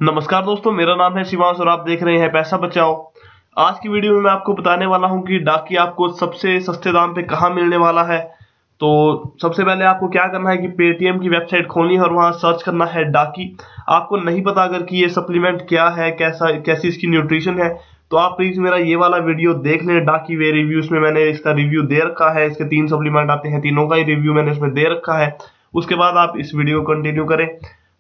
नमस्कार दोस्तों, मेरा नाम है शिवांश और आप देख रहे हैं पैसा बचाओ। आज की वीडियो में मैं आपको बताने वाला हूं कि डाकी आपको सबसे सस्ते दाम पे कहां मिलने वाला है। तो सबसे पहले आपको क्या करना है कि पेटीएम की वेबसाइट खोलनी है और वहां सर्च करना है डाकी। आपको नहीं पता अगर कि ये सप्लीमेंट क्या है, कैसी इसकी न्यूट्रिशन है, तो आप प्लीज मेरा ये वाला वीडियो देख लें। डाकी वे रिव्यूज में मैंने इसका रिव्यू दे रखा है। इसके 3 सप्लीमेंट आते हैं, तीनों का ही रिव्यू मैंने इसमें दे रखा है। उसके बाद आप इस वीडियो को कंटिन्यू करें।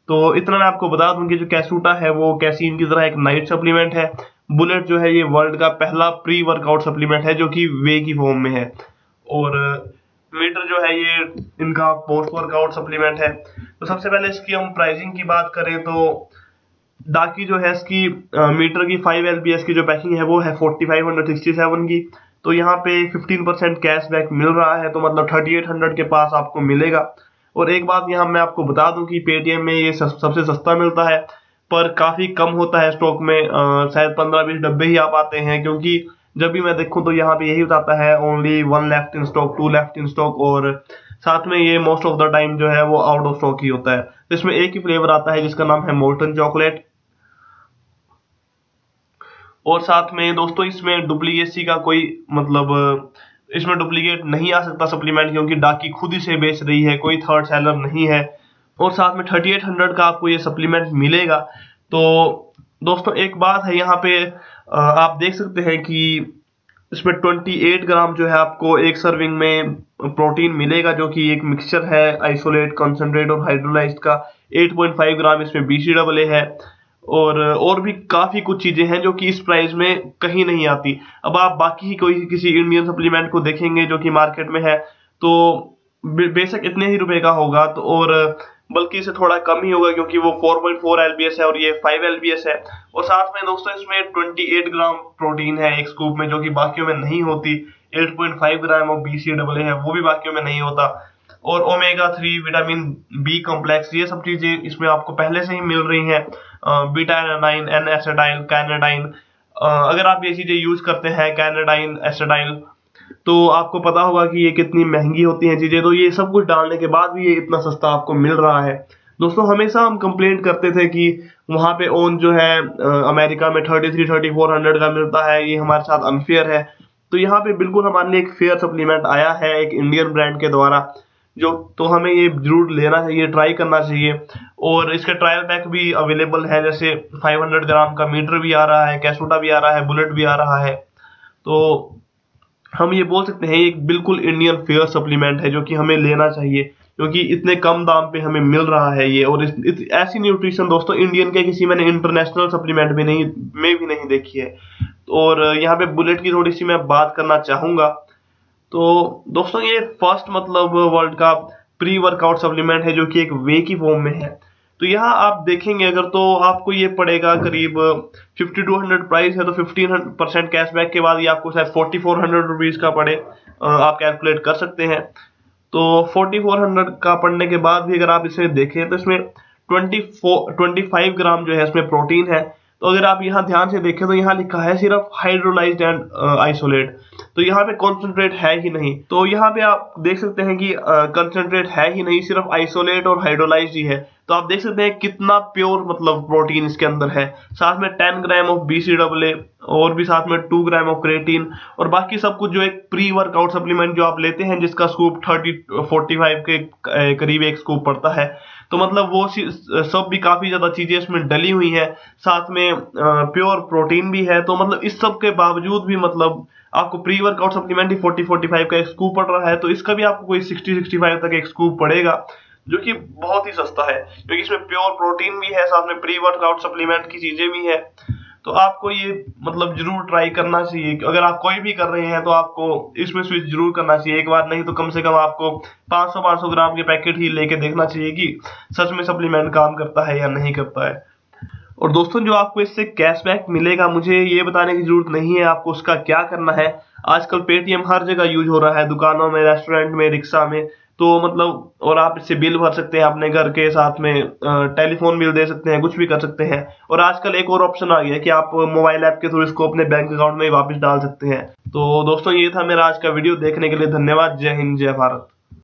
तो इतना मैं आपको बता दूं कि जो कैसूटा है वो कैसीन की तरह एक नाइट सप्लीमेंट है। बुलेट जो है ये वर्ल्ड का पहला प्री वर्कआउट सप्लीमेंट है जो कि वे की फॉर्म में है। और मीटर जो है ये इनका पोस्ट वर्कआउट सप्लीमेंट है। तो सबसे पहले इसकी हम प्राइसिंग की बात करें तो डाकी जो है इसकी मीटर की 5 LBS की जो पैकिंग है वो है 4567 की। तो यहाँ पे 15% कैशबैक मिल रहा है, तो मतलब 3800 के पास आपको मिलेगा। और एक बात यहाँ मैं आपको बता दूं कि पेटीएम में ये सबसे सस्ता मिलता है, पर काफी कम होता है स्टॉक में। शायद 15-20 डब्बे ही आ पाते हैं, क्योंकि जब भी मैं देखूं तो यहाँ पे यही बताता है only 1 left in stock, 2 left in stock, और साथ में ये मोस्ट ऑफ द टाइम जो है वो आउट ऑफ स्टॉक ही होता है। तो इसमें एक ही फ्लेवर आता है जिसका नाम है मोल्टन चॉकलेट। और साथ में दोस्तों इसमें डुप्लीकेसी का कोई मतलब इसमें डुप्लीकेट नहीं आ सकता सप्लीमेंट, क्योंकि डाकी खुद ही से बेच रही है, कोई थर्ड सेलर नहीं है। और साथ में 3800 का आपको ये सप्लीमेंट मिलेगा। तो दोस्तों एक बात है यहाँ पे, आप देख सकते हैं कि इसमें 28 ग्राम जो है आपको एक सर्विंग में प्रोटीन मिलेगा, जो कि एक मिक्सचर है आइसोलेट, कंसंट्रेट और हाइड्रोलाइज्ड का। 8.5 ग्राम इसमें BCAA है। और भी काफी कुछ चीजें हैं जो कि इस प्राइस में कहीं नहीं आती। अब आप बाकी ही कोई किसी इंडियन सप्लीमेंट को देखेंगे जो कि मार्केट में है, तो बेशक इतने ही रुपए का होगा, तो और बल्कि इसे थोड़ा कम ही होगा, क्योंकि वो 4.4 LBS है और ये 5 LBS है। और साथ में दोस्तों इसमें 28 ग्राम प्रोटीन है एक स्कूप में, जो कि बाकियों में नहीं होती। 8.5 ग्राम ऑफ BCAA है, वो भी बाकियों में नहीं होता। और ओमेगा 3, विटामिन B कॉम्प्लेक्स, ये सब चीजें इसमें आपको पहले से ही मिल रही हैं। बीटा एनाडाइन, एन एसिडाइल, कैनेडाइन, अगर आप ये चीजें यूज करते हैं कैनेडाइन, एसिडाइल, तो आपको पता होगा कि ये कितनी महंगी होती हैं चीजें। तो ये सब कुछ डालने के बाद भी ये इतना सस्ता आपको मिल रहा है। दोस्तों हमेशा हम कंप्लेंट करते थे कि वहां पे ओन जो है अमेरिका में 33-3400 का मिलता है, ये हमारे साथ अनफेयर है। तो यहाँ पे बिल्कुल हमारे लिए एक फेयर सप्लीमेंट आया है एक इंडियन ब्रांड के द्वारा, जो तो हमें ये जरूर लेना चाहिए, ट्राई करना चाहिए। और इसके ट्रायल पैक भी अवेलेबल है, जैसे 500 ग्राम का मीटर भी आ रहा है, कैसूटा भी आ रहा है, बुलेट भी आ रहा है। तो हम ये बोल सकते हैं एक बिल्कुल इंडियन फेयर सप्लीमेंट है जो कि हमें लेना चाहिए, क्योंकि इतने कम दाम पे हमें मिल रहा है ये। और ऐसी न्यूट्रिशन दोस्तों इंडियन के किसी मैंने इंटरनेशनल सप्लीमेंट में भी नहीं देखी है। और यहाँ पे बुलेट की थोड़ी सी मैं बात करना चाहूंगा। तो दोस्तों ये फर्स्ट मतलब वर्ल्ड का प्री वर्कआउट सप्लीमेंट है जो कि एक वे की फॉर्म में है। तो यहाँ आप देखेंगे अगर, तो आपको ये पड़ेगा करीब 5200 प्राइस है, तो 15% कैशबैक के बाद ये आपको शायद 4400 रुपीज का पड़े। आप कैलकुलेट कर सकते हैं। तो 4400 का पड़ने के बाद भी अगर आप इसे देखें तो इसमें 25 ग्राम जो है इसमें प्रोटीन है। तो अगर आप यहाँ ध्यान से देखें तो यहाँ लिखा है सिर्फ हाइड्रोलाइज्ड एंड आइसोलेट, तो यहाँ पे कॉन्सेंट्रेट है ही नहीं। तो यहाँ पे आप देख सकते हैं कि कॉन्सेंट्रेट है ही नहीं, सिर्फ आइसोलेट और हाइड्रोलाइज्ड ही है। तो आप देख सकते हैं कितना प्योर मतलब प्रोटीन इसके अंदर है। साथ में 10 ग्राम ऑफ BCAA और भी साथ में 2 ग्राम ऑफ क्रेटीन, और बाकी सब कुछ जो एक प्री वर्कआउट सप्लीमेंट जो आप लेते हैं जिसका स्कूप 30-45 के करीब एक स्कूप पड़ता है, तो मतलब वो सब भी काफी ज्यादा चीजें इसमें डली हुई है। साथ में प्योर प्रोटीन भी है। तो मतलब इस सब के बावजूद भी मतलब आपको प्री वर्कआउट सप्लीमेंट ही 40-45 का एक स्कूप पड़ रहा है, तो इसका भी आपको कोई 60-65 तक एक स्कूप पड़ेगा, जो कि बहुत ही सस्ता है, क्योंकि इसमें प्योर प्रोटीन भी है, साथ में प्री वर्कआउट सप्लीमेंट की चीजें भी है। तो आपको ये मतलब जरूर ट्राई करना चाहिए। अगर आप कोई भी कर रहे हैं तो आपको इसमें स्विच जरूर करना चाहिए, एक बार नहीं तो कम से कम आपको 500 ग्राम के पैकेट ही लेके देखना चाहिए कि सच में सप्लीमेंट काम करता है या नहीं करता है। और दोस्तों जो आपको इससे कैशबैक मिलेगा, मुझे ये बताने की जरूरत नहीं है आपको उसका क्या करना है। आजकल पेटीएम हर जगह यूज हो रहा है, दुकानों में, रेस्टोरेंट में, रिक्शा में। तो मतलब और आप इससे बिल भर सकते हैं अपने घर के, साथ में टेलीफोन बिल दे सकते हैं, कुछ भी कर सकते हैं। और आजकल एक और ऑप्शन आ गया है कि आप मोबाइल ऐप के थ्रू इसको अपने बैंक अकाउंट में वापस डाल सकते हैं। तो दोस्तों ये था मेरा आज का वीडियो, देखने के लिए धन्यवाद। जय हिंद, जय भारत।